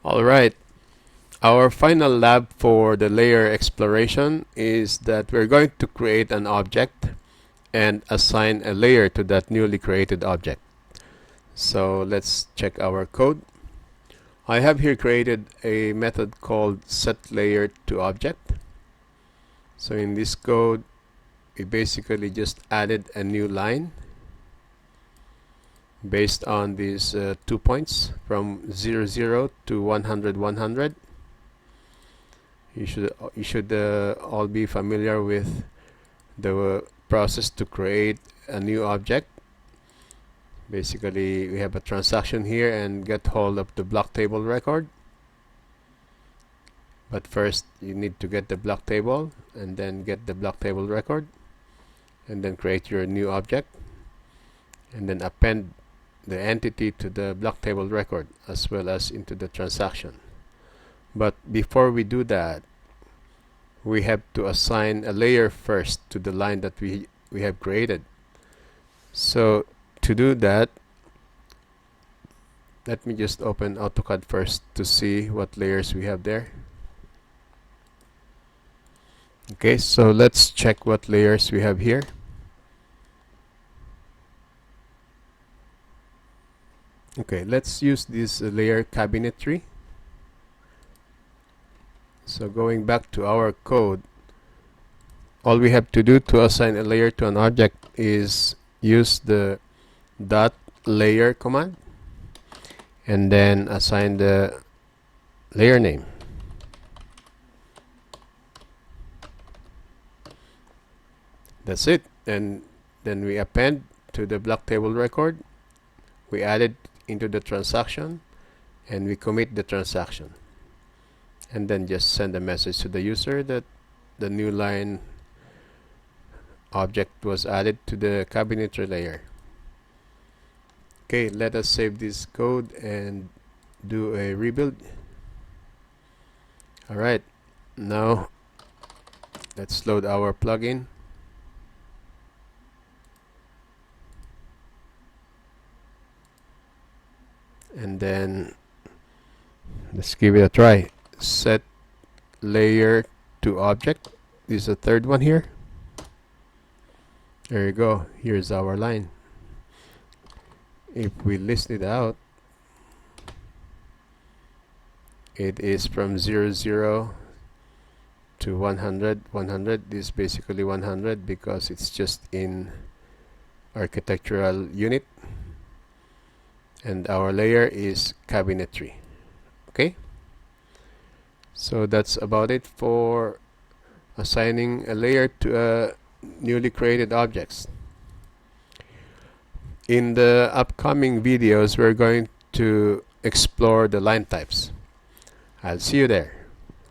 Alright, our final lab for the layer exploration is that we're going to create an object and assign a layer to that newly created object. So let's check our code. I have here created a method called setLayerToObject. So in this code, we basically just added a new line based on these 2 points from 0, 0 to 100, 100. You should all be familiar with the process to create a new object. Basically, we have a transaction here and get hold of the block table record. But first, you need to get the block table and then get the block table record and then create your new object and then append the entity to the block table record as well as into the transaction. But before we do that, we have to assign a layer first to the line that we have created. So to do that, let me just open AutoCAD first to see what layers we have there. Okay, so let's check what layers we have here. Okay, let's use this layer cabinetry. So going back to our code, all we have to do to assign a layer to an object is use the .layer command and then assign the layer name. That's it. And then we append to the block table record. We add it into the transaction and we commit the transaction. And then just send a message to the user that the new line object was added to the cabinetry layer. Okay, let us save this code and do a rebuild. Alright, now let's load our plugin. And then let's give it a try. Set layer to object. This is the third one here. There you go. Here's our line. If we list it out, it is from 0, 0 to 100, 100. This is basically 100 because it's just in architectural unit. And our layer is cabinetry. Okay? So that's about it for assigning a layer to newly created objects. In the upcoming videos, we're going to explore the line types. I'll see you there.